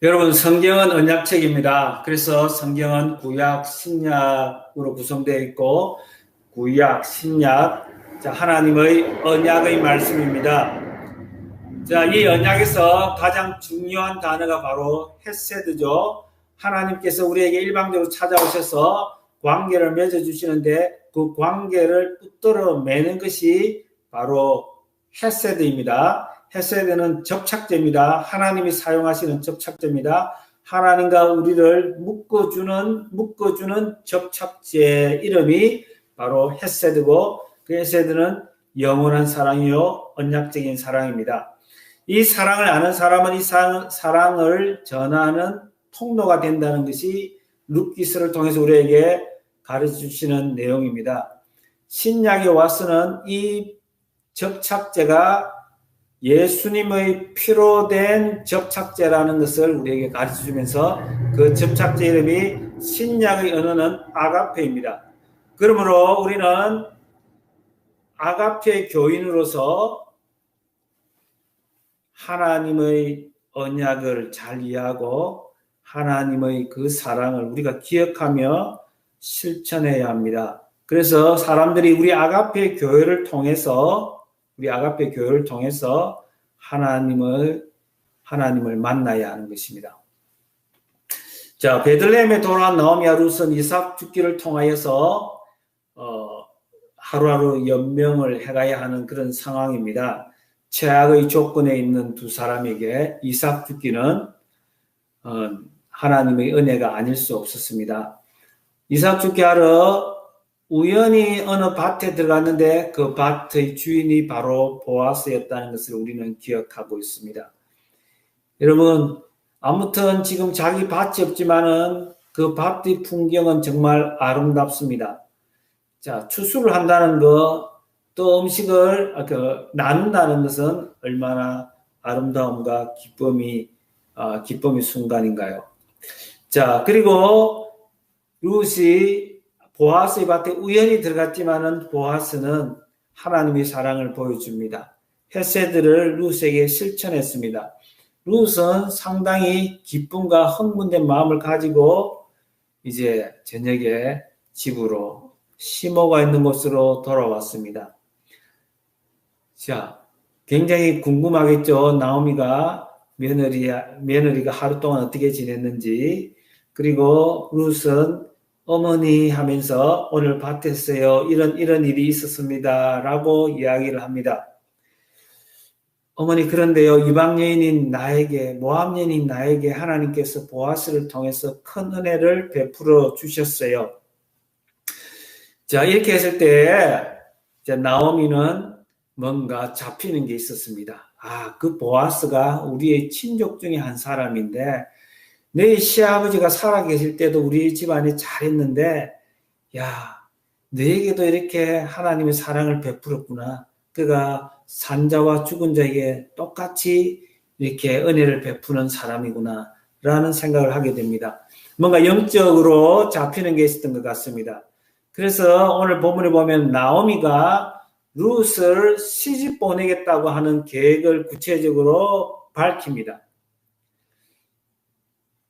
여러분, 성경은 언약책입니다. 그래서 성경은 구약, 신약으로 구성되어 있고, 구약, 신약, 하나님의 언약의 말씀입니다. 이 언약에서 가장 중요한 단어가 바로 헤세드죠. 하나님께서 우리에게 일방적으로 찾아오셔서 관계를 맺어주시는데 그 관계를 붙들어 매는 것이 바로 헤세드입니다. 헤세드는 접착제입니다. 하나님이 사용하시는 접착제입니다. 하나님과 우리를 묶어주는 접착제 이름이 바로 헤세드고, 그 헤세드는 영원한 사랑이요 언약적인 사랑입니다. 이 사랑을 아는 사람은 이 사랑을 전하는 통로가 된다는 것이 룻기서를 통해서 우리에게 가르쳐주시는 내용입니다. 신약에 와서는 이 접착제가 예수님의 피로 된 접착제라는 것을 우리에게 가르쳐주면서 그 접착제 이름이 신약의 언어는 아가페입니다. 그러므로 우리는 아가페 교인으로서 하나님의 언약을 잘 이해하고 하나님의 그 사랑을 우리가 기억하며 실천해야 합니다. 그래서 사람들이 우리 아가페 교회를 통해서 하나님을 만나야 하는 것입니다. 베들레헴에 돌아온 나오미와 룻은 이삭 죽기를 통하여서 하루하루 연명을 해가야 하는 그런 상황입니다. 최악의 조건에 있는 두 사람에게 이삭 죽기는 하나님의 은혜가 아닐 수 없었습니다. 이삭 죽기 하러 우연히 어느 밭에 들어갔는데 그 밭의 주인이 바로 보아스였다는 것을 우리는 기억하고 있습니다. 여러분, 아무튼 지금 자기 밭이 없지만은 그 밭의 풍경은 정말 아름답습니다. 추수를 한다는 것, 또 음식을 나눈다는 것은 얼마나 아름다움과 기쁨이 순간인가요? 그리고 룻이 보아스의 밭에 우연히 들어갔지만은 보아스는 하나님의 사랑을 보여줍니다. 헤세드를 룻에게 실천했습니다. 룻은 상당히 기쁨과 흥분된 마음을 가지고 이제 저녁에 집으로 시모가 있는 곳으로 돌아왔습니다. 굉장히 궁금하겠죠. 나오미가 며느리가 하루 동안 어떻게 지냈는지. 그리고 룻은 어머니 하면서 오늘 밭에서요 이런 일이 있었습니다 라고 이야기를 합니다. 어머니, 그런데요, 이방 여인인 나에게, 모압 여인인 나에게 하나님께서 보아스를 통해서 큰 은혜를 베풀어 주셨어요. 이렇게 했을 때 나오미는 뭔가 잡히는 게 있었습니다. 그 보아스가 우리의 친족 중에 한 사람인데 내 시아버지가 살아계실 때도 우리 집안이 잘했는데 너에게도 이렇게 하나님의 사랑을 베풀었구나. 그가 산자와 죽은 자에게 똑같이 이렇게 은혜를 베푸는 사람이구나 라는 생각을 하게 됩니다. 뭔가 영적으로 잡히는 게 있었던 것 같습니다. 그래서 오늘 본문에 보면 나오미가 룻을 시집 보내겠다고 하는 계획을 구체적으로 밝힙니다.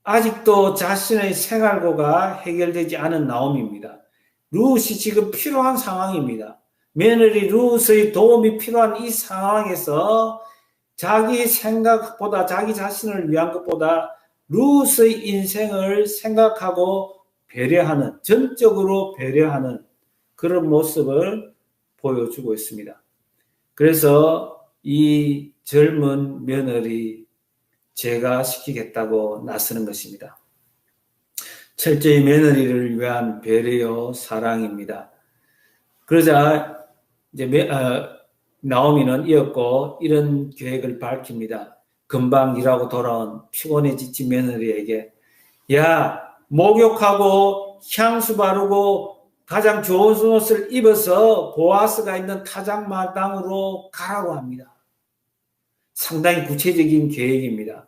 아직도 자신의 생활고가 해결되지 않은 나오미입니다. 룻이 지금 필요한 상황입니다. 며느리 룻의 도움이 필요한 이 상황에서 자기 생각보다, 자기 자신을 위한 것보다 룻의 인생을 생각하고 배려하는, 전적으로 배려하는 그런 모습을 보여주고 있습니다. 그래서 이 젊은 며느리 제가 시키겠다고 나서는 것입니다. 철저히 며느리를 위한 배려요 사랑입니다. 그러자 이제 나오미는 이었고 이런 계획을 밝힙니다. 금방 일하고 돌아온 피곤해 지친 며느리에게 목욕하고 향수 바르고 가장 좋은 옷을 입어서 보아스가 있는 타작마당으로 가라고 합니다. 상당히 구체적인 계획입니다.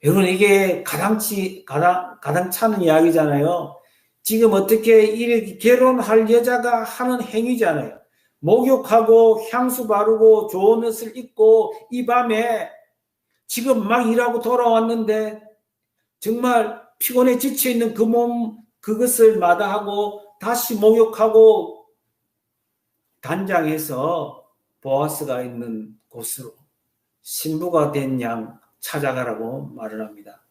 여러분, 이게 가당찮은 이야기잖아요. 지금 어떻게 이렇게 결혼할 여자가 하는 행위잖아요. 목욕하고 향수 바르고 좋은 옷을 입고 이 밤에 지금 막 일하고 돌아왔는데 정말 피곤해 지쳐있는 그 몸, 그것을 마다하고 다시 목욕하고 단장해서 보아스가 있는 곳으로 신부가 된 양 찾아가라고 말을 합니다.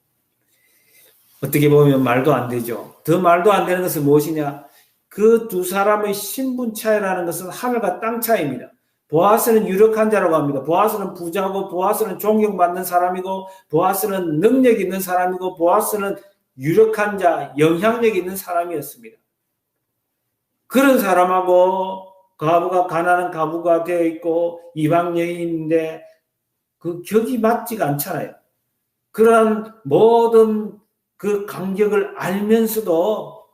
어떻게 보면 말도 안 되죠. 더 말도 안 되는 것은 무엇이냐? 그 두 사람의 신분 차이라는 것은 하늘과 땅 차이입니다. 보아스는 유력한 자라고 합니다. 보아스는 부자고, 보아스는 존경받는 사람이고, 보아스는 능력 있는 사람이고, 보아스는 유력한 자, 영향력 있는 사람이었습니다. 그런 사람하고 과부가 가난한 과부가 되어 있고 이방 여인인데 그 격이 맞지가 않잖아요. 그런 모든 그 간격을 알면서도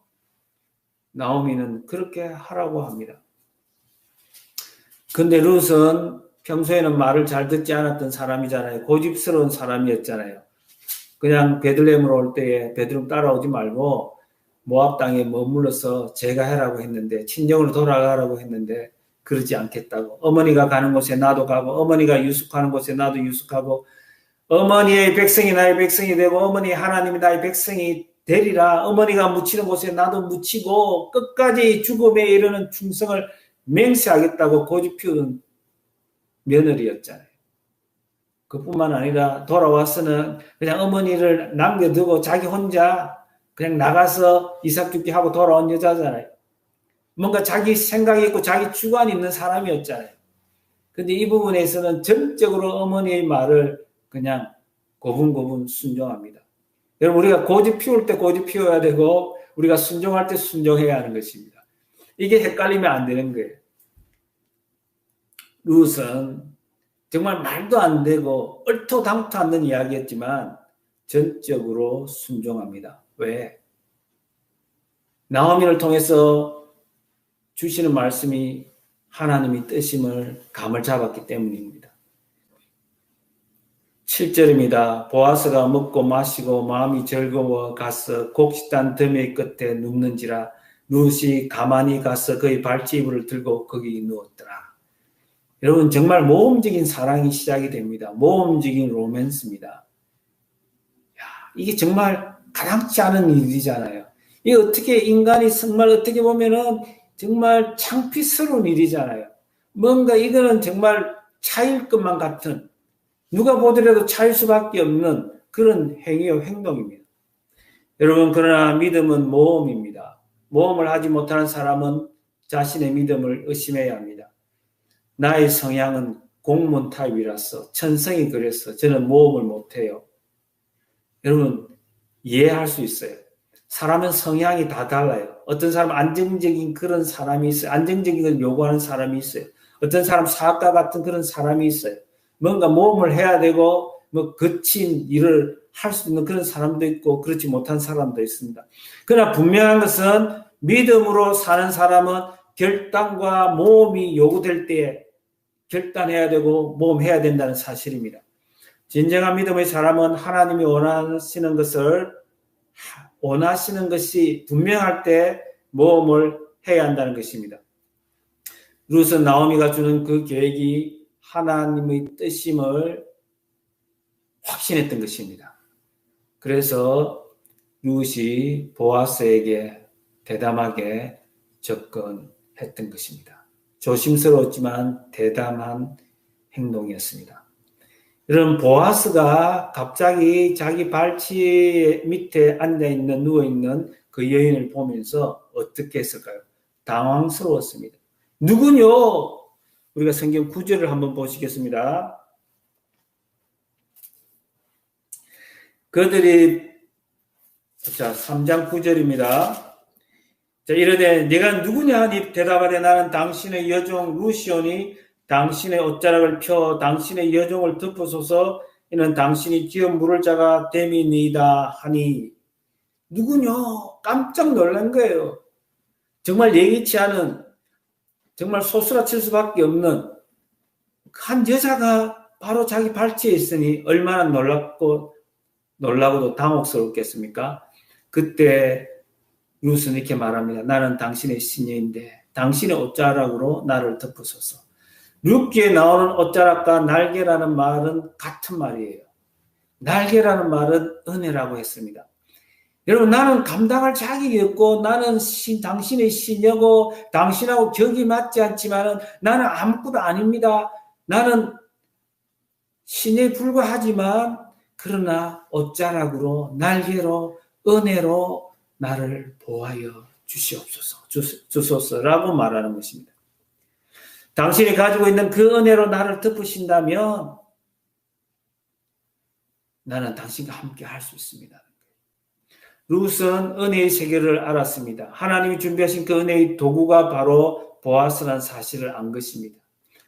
나오미는 그렇게 하라고 합니다. 근데 룻은 평소에는 말을 잘 듣지 않았던 사람이잖아요. 고집스러운 사람이었잖아요. 그냥 베들레헴으로 올 때에 베드름 따라오지 말고 모압 땅에 머물러서 제가 해라고 했는데, 친정으로 돌아가라고 했는데 그러지 않겠다고. 어머니가 가는 곳에 나도 가고, 어머니가 유숙하는 곳에 나도 유숙하고, 어머니의 백성이 나의 백성이 되고 어머니 하나님이 나의 백성이 되리라. 어머니가 묻히는 곳에 나도 묻히고 끝까지 죽음에 이르는 충성을 맹세하겠다고 고집 피우는 며느리였잖아요. 그뿐만 아니라 돌아와서는 그냥 어머니를 남겨두고 자기 혼자 그냥 나가서 이삭 죽기 하고 돌아온 여자잖아요. 뭔가 자기 생각이 있고 자기 주관이 있는 사람이었잖아요. 근데 이 부분에서는 전적으로 어머니의 말을 그냥 고분고분 순종합니다. 여러분, 우리가 고집 피울 때 고집 피워야 되고 우리가 순종할 때 순종해야 하는 것입니다. 이게 헷갈리면 안 되는 거예요. 룻은 정말 말도 안 되고 얼토당토 않는 이야기였지만 전적으로 순종합니다. 왜? 나오미를 통해서 주시는 말씀이 하나님의 뜻임을 감을 잡았기 때문입니다. 7절입니다. 보아스가 먹고 마시고 마음이 즐거워 가서 곡식단 더미 끝에 눕는지라 룻이 가만히 가서 그의 발치이불을 들고 거기 누웠더라. 여러분, 정말 모험적인 사랑이 시작이 됩니다. 모험적인 로맨스입니다. 이게 정말 가당치 않은 일이잖아요. 이게 어떻게 인간이 정말 어떻게 보면은 정말 창피스러운 일이잖아요. 뭔가 이거는 정말 차일 것만 같은, 누가 보더라도 차일 수밖에 없는 그런 행위와 행동입니다. 여러분, 그러나 믿음은 모험입니다. 모험을 하지 못하는 사람은 자신의 믿음을 의심해야 합니다. 나의 성향은 공문 타입이라서, 천성이 그래서 저는 모험을 못해요. 여러분, 이해할 수 있어요. 사람은 성향이 다 달라요. 어떤 사람은 안정적인 그런 사람이 있어요. 안정적인 걸 요구하는 사람이 있어요. 어떤 사람 사학과 같은 그런 사람이 있어요. 뭔가 모험을 해야 되고 거친 일을 할 수 있는 그런 사람도 있고 그렇지 못한 사람도 있습니다. 그러나 분명한 것은 믿음으로 사는 사람은 결단과 모험이 요구될 때에 결단해야 되고 모험해야 된다는 사실입니다. 진정한 믿음의 사람은 하나님이 원하시는 것이 분명할 때 모험을 해야 한다는 것입니다. 룻은 나오미가 주는 그 계획이 하나님의 뜻임을 확신했던 것입니다. 그래서 룻이 보아스에게 대담하게 접근했던 것입니다. 조심스러웠지만 대담한 행동이었습니다. 여러분, 보아스가 갑자기 자기 발치 밑에 앉아있는, 누워있는 그 여인을 보면서 어떻게 했을까요? 당황스러웠습니다. 누구뇨? 우리가 성경 9절을 한번 보시겠습니다. 그들이, 3장 9절입니다. 이르되 네가 누구냐 하니 대답하되 나는 당신의 여종 루시오니 당신의 옷자락을 펴 당신의 여종을 덮으소서. 이는 당신이 기업 물을 자가 됨이니이다 하니. 누구뇨? 깜짝 놀란 거예요. 정말 예기치 않은, 정말 소스라칠 수밖에 없는 한 여자가 바로 자기 발치에 있으니 얼마나 놀라고도 당혹스럽겠습니까? 그때 룻은 이렇게 말합니다. 나는 당신의 시녀인데 당신의 옷자락으로 나를 덮으소서. 룻기에 나오는 옷자락과 날개라는 말은 같은 말이에요. 날개라는 말은 은혜라고 했습니다. 여러분, 나는 감당할 자격이 없고, 나는 당신의 시녀고, 당신하고 격이 맞지 않지만, 나는 아무것도 아닙니다. 나는 신에 불과하지만, 그러나 옷자락으로, 날개로, 은혜로 나를 보호하여 주소서라고 말하는 것입니다. 당신이 가지고 있는 그 은혜로 나를 덮으신다면, 나는 당신과 함께 할 수 있습니다. 룻은 은혜의 세계를 알았습니다. 하나님이 준비하신 그 은혜의 도구가 바로 보아스라는 사실을 안 것입니다.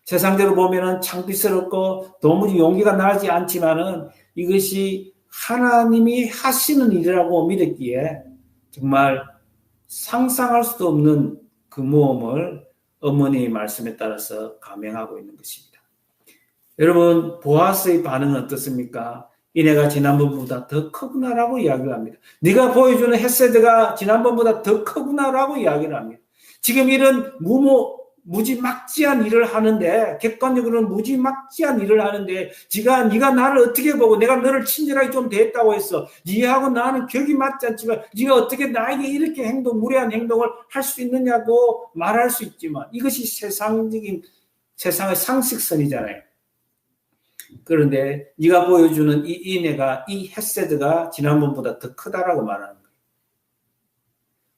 세상대로 보면은 창피스럽고 도무지 용기가 나지 않지만은 이것이 하나님이 하시는 일이라고 믿었기에 정말 상상할 수도 없는 그 모험을 어머니의 말씀에 따라서 감행하고 있는 것입니다. 여러분, 보아스의 반응은 어떻습니까? 이내가 지난번보다 더 크구나라고 이야기를 합니다. 네가 보여주는 헤세드가 지난번보다 더 크구나라고 이야기를 합니다. 지금 이런 무지막지한 일을 하는데, 객관적으로는 무지막지한 일을 하는데, 네가 나를 어떻게 보고 내가 너를 친절하게 좀 대했다고 했어. 네하고 나는 격이 맞지 않지만 네가 어떻게 나에게 이렇게 무례한 행동을 할 수 있느냐고 말할 수 있지만, 이것이 세상의 상식선이잖아요. 그런데 네가 보여주는 이 인애가, 이 헤세드가 지난번보다 더 크다라고 말하는 거예요.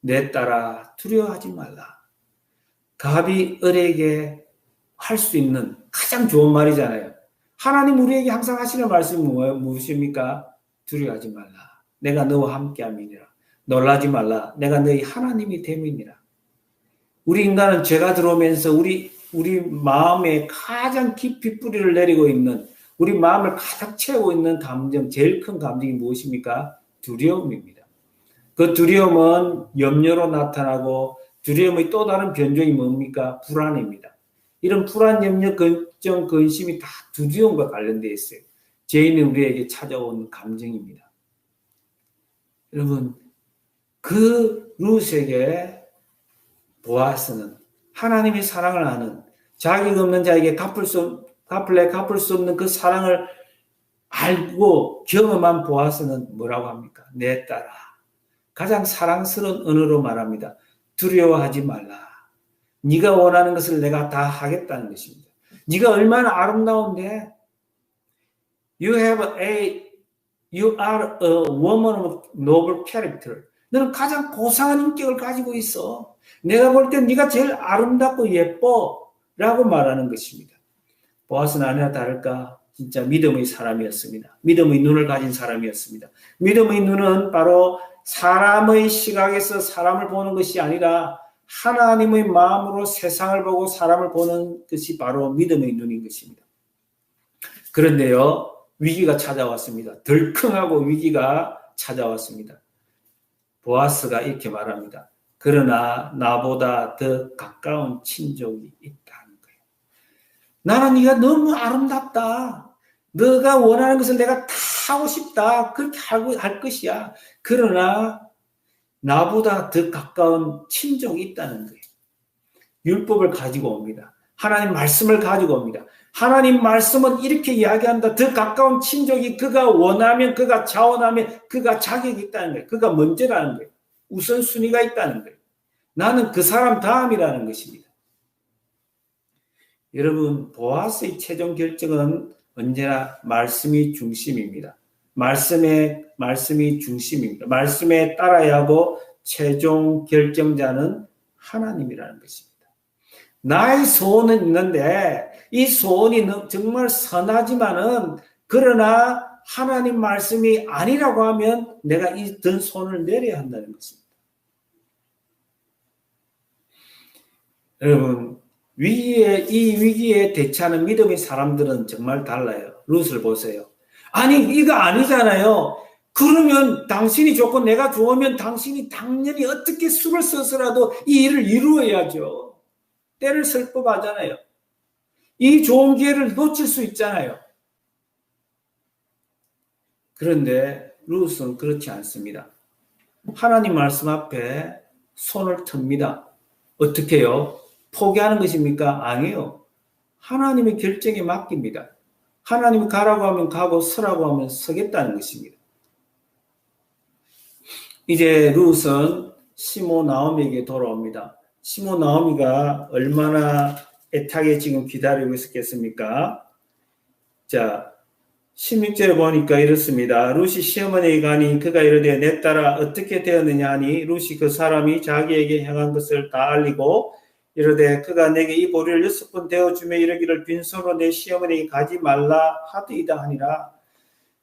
내 딸아, 두려워하지 말라. 갑이 을에게 할 수 있는 가장 좋은 말이잖아요. 하나님 우리에게 항상 하시는 말씀이 무엇입니까? 두려워하지 말라. 내가 너와 함께함이니라. 놀라지 말라. 내가 너희 하나님이 됨이니라. 우리 인간은 죄가 들어오면서 우리 마음에 가장 깊이 뿌리를 내리고 있는, 우리 마음을 가득 채우고 있는 감정, 제일 큰 감정이 무엇입니까? 두려움입니다. 그 두려움은 염려로 나타나고, 두려움의 또 다른 변종이 뭡니까? 불안입니다. 이런 불안, 염려, 걱정, 근심이 다 두려움과 관련되어 있어요. 죄인은 우리에게 찾아온 감정입니다. 여러분, 그 룻에게 보아스는 하나님의 사랑을 아는, 자격 없는 자에게 갚을 수 없는 그 사랑을 알고 경험한 보아스는 뭐라고 합니까? 내 딸아. 가장 사랑스러운 언어로 말합니다. 두려워하지 말라. 네가 원하는 것을 내가 다 하겠다는 것입니다. 네가 얼마나 아름다운데, you are a woman of noble character. 너는 가장 고상한 인격을 가지고 있어. 내가 볼 땐 네가 제일 아름답고 예뻐라고 말하는 것입니다. 보아스는 아니나 다를까 진짜 믿음의 사람이었습니다. 믿음의 눈을 가진 사람이었습니다. 믿음의 눈은 바로 사람의 시각에서 사람을 보는 것이 아니라 하나님의 마음으로 세상을 보고 사람을 보는 것이 바로 믿음의 눈인 것입니다. 그런데요, 위기가 찾아왔습니다. 덜컹하고 위기가 찾아왔습니다. 보아스가 이렇게 말합니다. 그러나 나보다 더 가까운 친족이 있다는 거예요. 나는 네가 너무 아름답다. 너가 원하는 것을 내가 다 하고 싶다. 그렇게 할 것이야. 그러나 나보다 더 가까운 친족이 있다는 거예요. 율법을 가지고 옵니다. 하나님 말씀을 가지고 옵니다. 하나님 말씀은 이렇게 이야기한다. 더 가까운 친족이 그가 원하면, 그가 자원하면, 그가 자격이 있다는 거예요. 그가 먼저라는 거예요. 우선순위가 있다는 거예요. 나는 그 사람 다음이라는 것입니다. 여러분, 보아스의 최종 결정은 언제나 말씀이 중심입니다. 말씀이 중심입니다. 말씀에 따라야 하고 최종 결정자는 하나님이라는 것입니다. 나의 소원은 있는데 이 소원이 정말 선하지만은, 그러나 하나님 말씀이 아니라고 하면 내가 이 든 손을 내려야 한다는 것입니다. 여러분, 이 위기에 대처하는 믿음의 사람들은 정말 달라요. 룻을 보세요. 아니, 이거 아니잖아요. 그러면 당신이 좋고 내가 좋으면 당신이 당연히 어떻게 수를 써서라도 이 일을 이루어야죠. 때를 쓸 법하잖아요. 이 좋은 기회를 놓칠 수 있잖아요. 그런데 룻은 그렇지 않습니다. 하나님 말씀 앞에 손을 틉니다. 어떻게 해요? 포기하는 것입니까? 아니에요. 하나님의 결정에 맡깁니다. 하나님이 가라고 하면 가고 서라고 하면 서겠다는 것입니다. 이제 룻은 시모 나오미에게 돌아옵니다. 시모 나오미가 얼마나 애타게 지금 기다리고 있었겠습니까? 자, 16절에 보니까 이렇습니다. 룻이 시어머니에게 가니 그가 이르되 내 딸아 어떻게 되었느냐 하니 룻이 그 사람이 자기에게 행한 것을 다 알리고 이르되 그가 내게 이 보리를 6번 데워주며 이르기를 빈손으로 내 시어머니에게 가지 말라 하더이다 하니라.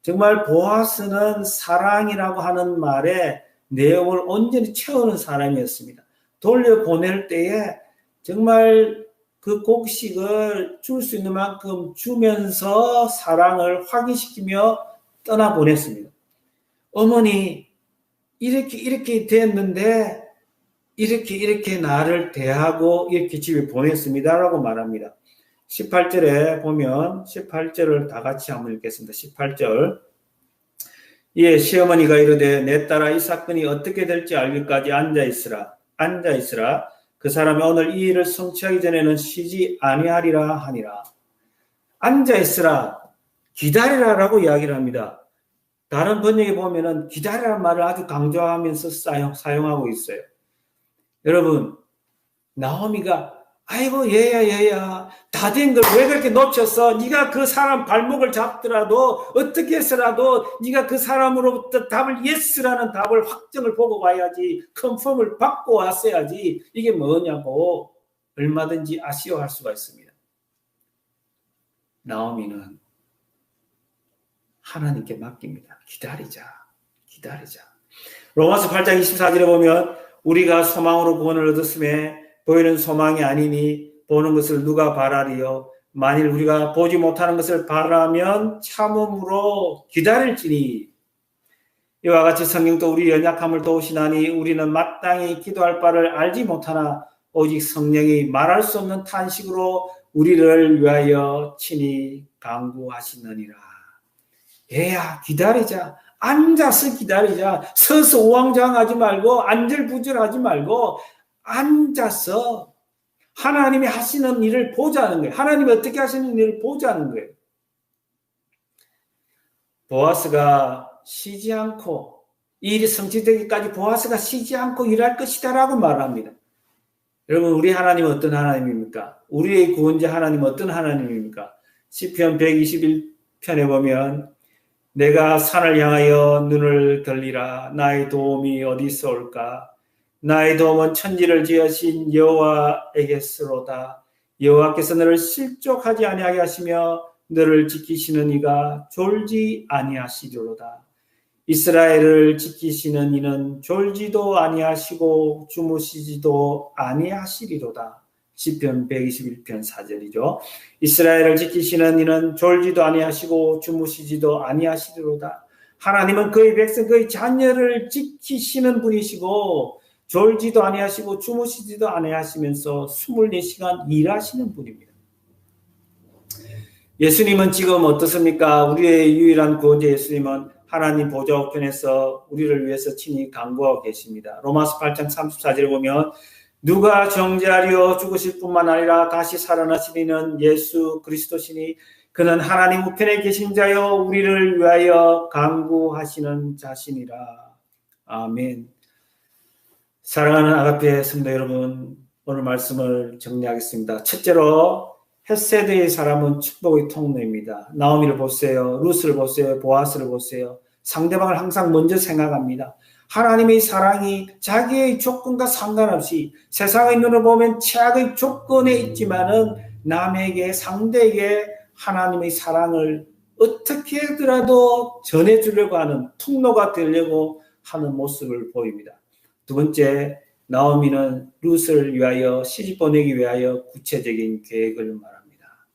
정말 보아스는 사랑이라고 하는 말에 내용을 온전히 채우는 사람이었습니다. 돌려보낼 때에 정말 그 곡식을 줄 수 있는 만큼 주면서 사랑을 확인시키며 떠나보냈습니다. 어머니 이렇게 됐는데 이렇게 나를 대하고 이렇게 집에 보냈습니다 라고 말합니다. 18절에 보면 18절을 다 같이 한번 읽겠습니다. 18절 이에 시어머니가 이르되 내 딸아 이 사건이 어떻게 될지 알기까지 앉아있으라. 그 사람이 오늘 이 일을 성취하기 전에는 쉬지 아니하리라 하니라. 앉아있으라, 기다리라라고 이야기를 합니다. 다른 번역에 보면은 기다리라는 말을 아주 강조하면서 사용하고 있어요. 여러분, 나오미가 아이고 얘야 다 된 걸 왜 그렇게 놓쳤어? 네가 그 사람 발목을 잡더라도 어떻게 해서라도 네가 그 사람으로부터 답을 예스라는 답을 확정을 보고 와야지, 컨펌을 받고 왔어야지. 이게 뭐냐고 얼마든지 아쉬워할 수가 있습니다. 나오미는 하나님께 맡깁니다. 기다리자. 로마서 8장 24절에 보면 우리가 소망으로 구원을 얻었음에 보이는 소망이 아니니 보는 것을 누가 바라리요? 만일 우리가 보지 못하는 것을 바라면 참음으로 기다릴지니. 이와 같이 성령도 우리 연약함을 도우시나니 우리는 마땅히 기도할 바를 알지 못하나 오직 성령이 말할 수 없는 탄식으로 우리를 위하여 친히 간구하시느니라. 얘야 기다리자. 앉아서 기다리자. 서서 우왕좌왕하지 말고 안절부절하지 말고 앉아서 하나님이 하시는 일을 보자는 거예요. 하나님이 어떻게 하시는 일을 보자는 거예요. 보아스가 쉬지 않고 이 일이 성취되기까지 보아스가 쉬지 않고 일할 것이다라고 말합니다. 여러분 우리 하나님은 어떤 하나님입니까? 우리의 구원자 하나님은 어떤 하나님입니까? 시편 121편에 보면 내가 산을 향하여 눈을 들리라. 나의 도움이 어디서 올까? 나의 도움은 천지를 지으신 여호와에게서로다. 여호와께서 너를 실족하지 아니하게 하시며 너를 지키시는 이가 졸지 아니하시리로다. 이스라엘을 지키시는 이는 졸지도 아니하시고 주무시지도 아니하시리로다. 시편 121편 4절이죠. 이스라엘을 지키시는 이는 졸지도 아니하시고 주무시지도 아니하시리로다. 하나님은 그의 백성, 그의 자녀를 지키시는 분이시고 졸지도 아니하시고 주무시지도 아니하시면서 24시간 일하시는 분입니다. 예수님은 지금 어떻습니까? 우리의 유일한 구원자 예수님은 하나님 보좌 우편에서 우리를 위해서 친히 간구하고 계십니다. 로마서 8장 34절에 보면 누가 정죄하려 죽으실 뿐만 아니라 다시 살아나시리는 예수 그리스도시니 그는 하나님 우편에 계신 자여 우리를 위하여 간구하시는 자신이라. 아멘. 사랑하는 아가페 성도 여러분, 오늘 말씀을 정리하겠습니다. 첫째로 헷세드의 사람은 축복의 통로입니다. 나오미를 보세요. 룻을 보세요. 보아스를 보세요. 상대방을 항상 먼저 생각합니다. 하나님의 사랑이 자기의 조건과 상관없이 세상의 눈으로 보면 최악의 조건에 있지만은 남에게 상대에게 하나님의 사랑을 어떻게 하더라도 전해주려고 하는 통로가 되려고 하는 모습을 보입니다. 두 번째, 나오미는 룻을 위하여 시집 보내기 위하여 구체적인 계획을 말합니다.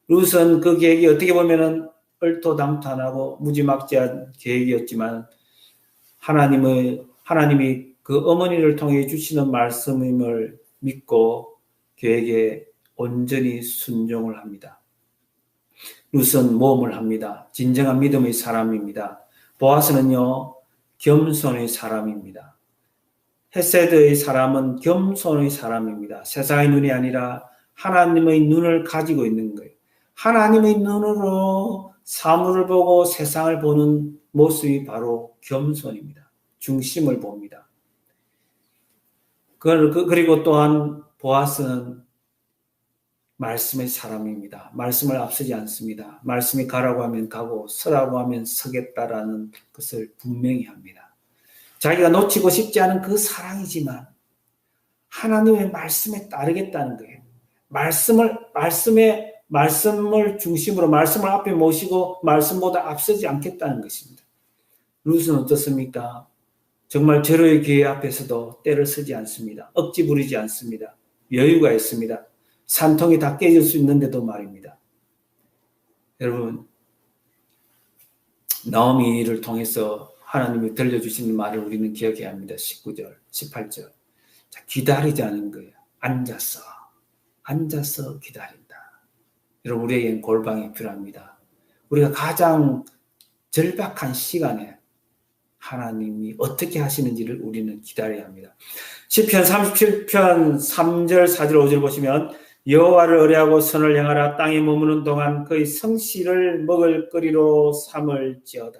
룻은 그 계획이 어떻게 보면은 얼토당토하고 무지막지한 계획이었지만 하나님이 그 어머니를 통해 주시는 말씀임을 믿고 계획에 온전히 순종을 합니다. 룻은 모험을 합니다. 진정한 믿음의 사람입니다. 보아스는요, 겸손의 사람입니다. 헷세드의 사람은 겸손의 사람입니다. 세상의 눈이 아니라 하나님의 눈을 가지고 있는 거예요. 하나님의 눈으로 사물을 보고 세상을 보는 모습이 바로 겸손입니다. 중심을 봅니다. 그리고 또한 보아스는 말씀의 사람입니다. 말씀을 앞서지 않습니다. 말씀이 가라고 하면 가고 서라고 하면 서겠다라는 것을 분명히 합니다. 자기가 놓치고 싶지 않은 그 사랑이지만 하나님의 말씀에 따르겠다는 거예요. 말씀을 중심으로 말씀을 앞에 모시고 말씀보다 앞서지 않겠다는 것입니다. 룻은 어떻습니까? 정말 절호의 기회 앞에서도 때를 쓰지 않습니다. 억지 부리지 않습니다. 여유가 있습니다. 산통이 다 깨질 수 있는데도 말입니다. 여러분, 나오미를 통해서 하나님이 들려주시는 말을 우리는 기억해야 합니다. 19절, 18절. 자, 기다리자는 거예요. 앉아서 기다린다. 여러분, 우리에겐 골방이 필요합니다. 우리가 가장 절박한 시간에 하나님이 어떻게 하시는지를 우리는 기다려야 합니다. 시편 37편 3절, 4절, 5절 보시면 여호와를 의뢰하고 선을 행하라. 땅에 머무는 동안 그의 성실을 먹을 거리로 삼을지어다.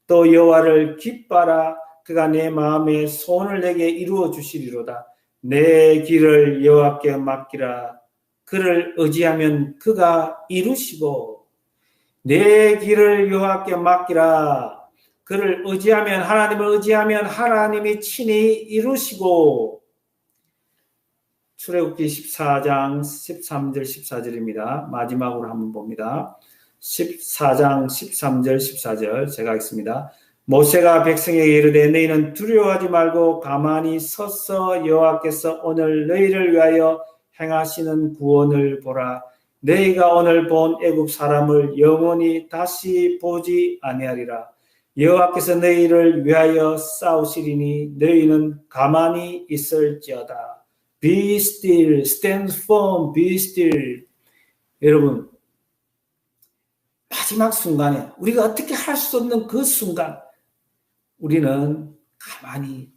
또 여호와를 기뻐하라. 그가 내 마음의 소원을 내게 이루어 주시리로다. 내 길을 여호와께 맡기라. 그를 의지하면 그가 이루시고. 내 길을 여호와께 맡기라. 그를 의지하면, 하나님을 의지하면 하나님이 친히 이루시고. 출애굽기 14장 13절 14절입니다. 마지막으로 한번 봅니다. 14장 13절 14절 제가 하겠습니다. 모세가 백성에게 이르되 너희는 두려워하지 말고 가만히 서서 여호와께서 오늘 너희를 위하여 행하시는 구원을 보라. 너희가 오늘 본 애굽 사람을 영원히 다시 보지 아니하리라. 여호와께서 너희를 위하여 싸우시리니 너희는 가만히 있을지어다. Be still, stand firm, be still. 여러분, 마지막 순간에 우리가 어떻게 할 수 없는 그 순간 우리는 가만히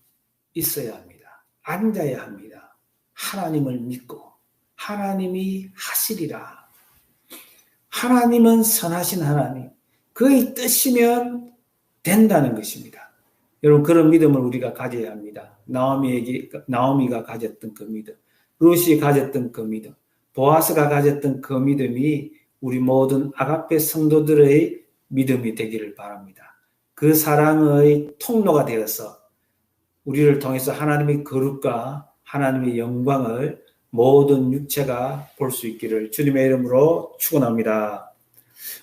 있어야 합니다. 앉아야 합니다. 하나님을 믿고 하나님이 하시리라. 하나님은 선하신 하나님. 그의 뜻이면 된다는 것입니다. 여러분, 그런 믿음을 우리가 가져야 합니다. 나오미가 가졌던 그 믿음, 룻이 가졌던 그 믿음, 보아스가 가졌던 그 믿음이 우리 모든 아가페 성도들의 믿음이 되기를 바랍니다. 그 사랑의 통로가 되어서 우리를 통해서 하나님의 거룩과 하나님의 영광을 모든 육체가 볼 수 있기를 주님의 이름으로 축원합니다.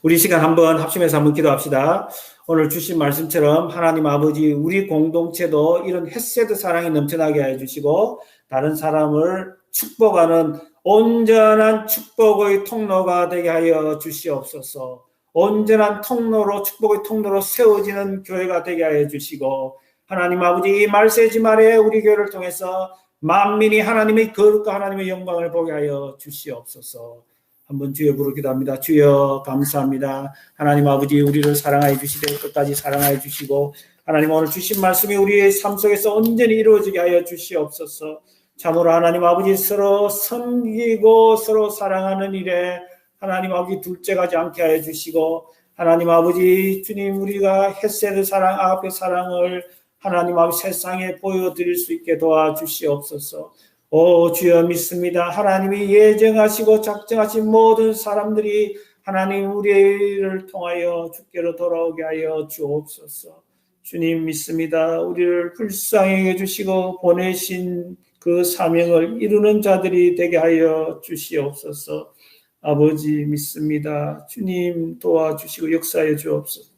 우리 시간 한번 합심해서 한번 기도합시다. 오늘 주신 말씀처럼 하나님 아버지, 우리 공동체도 이런 헤세드 사랑이 넘쳐나게 해주시고 다른 사람을 축복하는 온전한 축복의 통로가 되게 하여 주시옵소서. 온전한 통로로, 축복의 통로로 세워지는 교회가 되게 하여 주시고, 하나님 아버지, 이 말세지 말에 우리 교회를 통해서 만민이 하나님의 거룩과 하나님의 영광을 보게 하여 주시옵소서. 한번 주여 부르기도 합니다. 주여 감사합니다. 하나님 아버지, 우리를 사랑하여 주시되 끝까지 사랑하여 주시고, 하나님 오늘 주신 말씀이 우리의 삶 속에서 온전히 이루어지게 하여 주시옵소서. 참으로 하나님 아버지, 서로 섬기고 서로 사랑하는 일에 하나님 아버지 둘째가지 않게 하여 주시고, 하나님 아버지 주님, 우리가 헤세드 사랑, 아가페 사랑을 하나님 아버지 세상에 보여드릴 수 있게 도와주시옵소서. 오 주여 믿습니다. 하나님이 예정하시고 작정하신 모든 사람들이 하나님 우리를 통하여 주께로 돌아오게 하여 주옵소서. 주님 믿습니다. 우리를 불쌍히 해주시고 보내신 그 사명을 이루는 자들이 되게 하여 주시옵소서. 아버지 믿습니다. 주님 도와주시고 역사해 주옵소서.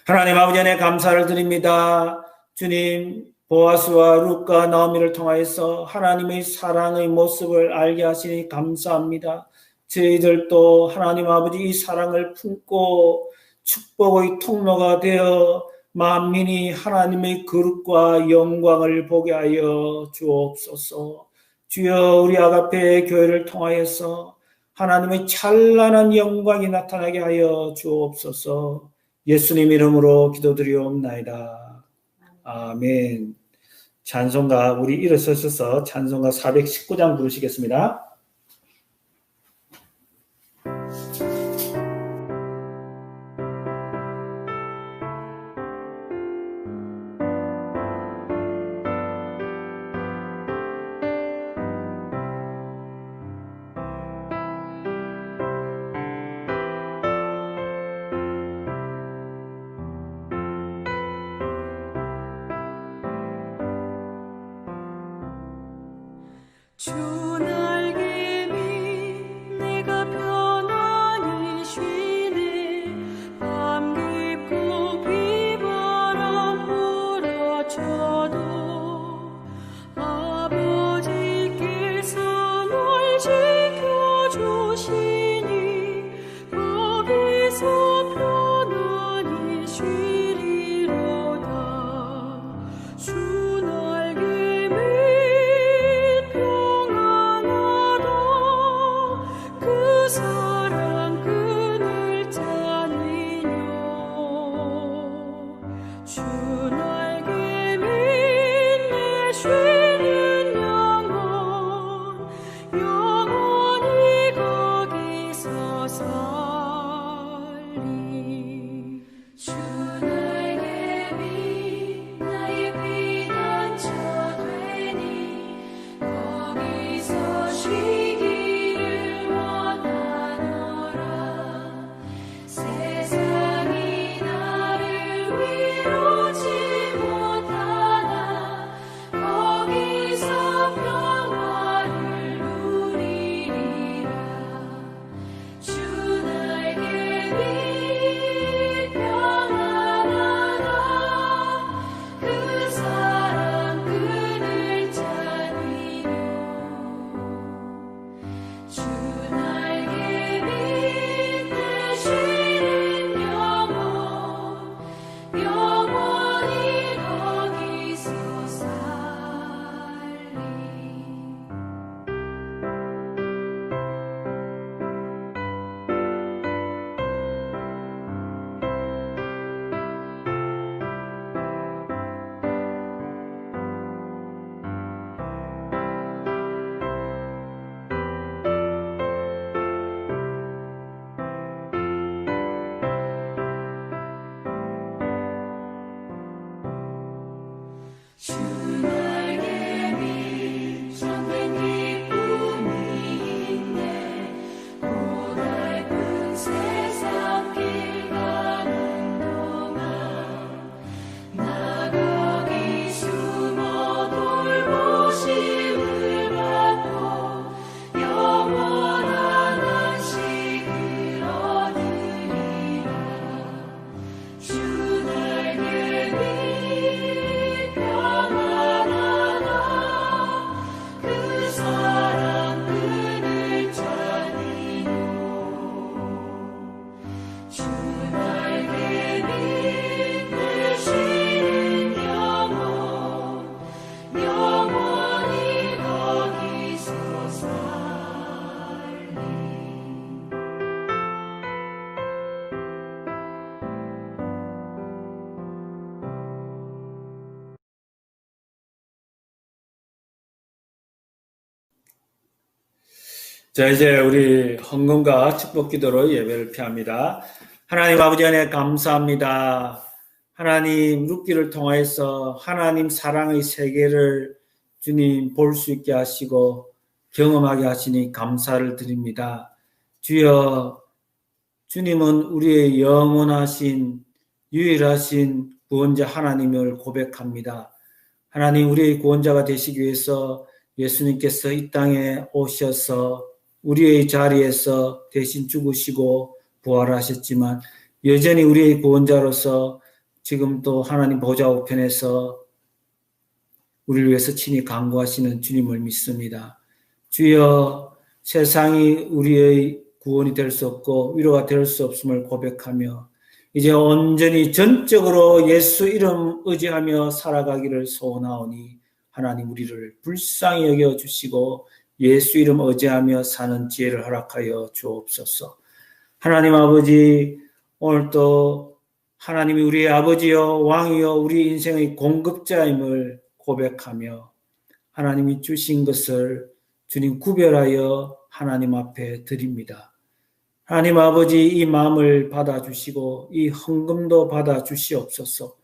하나님 아버지 안에 감사를 드립니다. 주님, 보아스와 룻과 나오미를 통하여서 하나님의 사랑의 모습을 알게 하시니 감사합니다. 저희들도 하나님 아버지 이 사랑을 품고 축복의 통로가 되어 만민이 하나님의 거룩과 영광을 보게 하여 주옵소서. 주여, 우리 아가페 교회를 통하여서 하나님의 찬란한 영광이 나타나게 하여 주옵소서. 예수님 이름으로 기도드리옵나이다. 아멘. 찬송가, 우리 일어서셔서 찬송가 419장 부르시겠습니다. 자, 이제 우리 헌금과 축복 기도로 예배를 피합니다. 하나님 아버지 안에 감사합니다. 하나님 룻기를 통하여서 하나님 사랑의 세계를 주님 볼 수 있게 하시고 경험하게 하시니 감사를 드립니다. 주여, 주님은 우리의 영원하신 유일하신 구원자 하나님을 고백합니다. 하나님, 우리의 구원자가 되시기 위해서 예수님께서 이 땅에 오셔서 우리의 자리에서 대신 죽으시고 부활하셨지만 여전히 우리의 구원자로서 지금도 하나님 보좌 우편에서 우리를 위해서 친히 간구하시는 주님을 믿습니다. 주여, 세상이 우리의 구원이 될 수 없고 위로가 될 수 없음을 고백하며 이제 온전히 전적으로 예수 이름 의지하며 살아가기를 소원하오니 하나님 우리를 불쌍히 여겨주시고 예수 이름 의지하며 사는 지혜를 허락하여 주옵소서. 하나님 아버지, 오늘도 하나님이 우리의 아버지요 왕이요 우리 인생의 공급자임을 고백하며 하나님이 주신 것을 주님 구별하여 하나님 앞에 드립니다. 하나님 아버지, 이 마음을 받아주시고 이 헌금도 받아주시옵소서.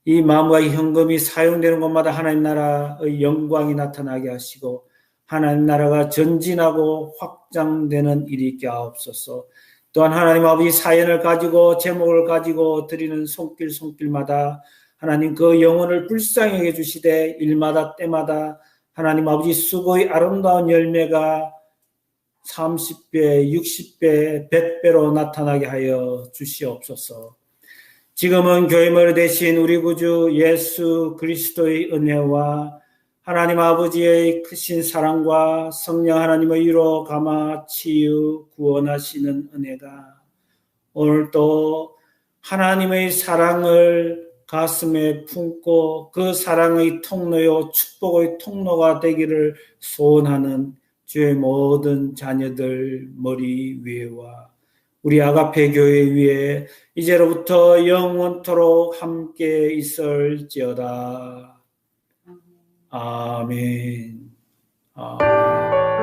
이 마음과 이 헌금이 사용되는 곳마다 하나님 나라의 영광이 나타나게 하시고 하나님 나라가 전진하고 확장되는 일이 있게 하옵소서. 또한 하나님 아버지, 사연을 가지고 제목을 가지고 드리는 손길마다 하나님 그 영혼을 불쌍히 여겨 주시되 일마다 때마다 하나님 아버지 수고의 아름다운 열매가 30배, 60배, 100배로 나타나게 하여 주시옵소서. 지금은 교회머리 되신 우리 구주 예수 그리스도의 은혜와 하나님 아버지의 크신 사랑과 성령 하나님의 위로 감화 치유 구원하시는 은혜가 오늘도 하나님의 사랑을 가슴에 품고 그 사랑의 통로요 축복의 통로가 되기를 소원하는 주의 모든 자녀들 머리 위에와 우리 아가페 교회 위에 이제로부터 영원토록 함께 있을지어다. 아멘. 아멘.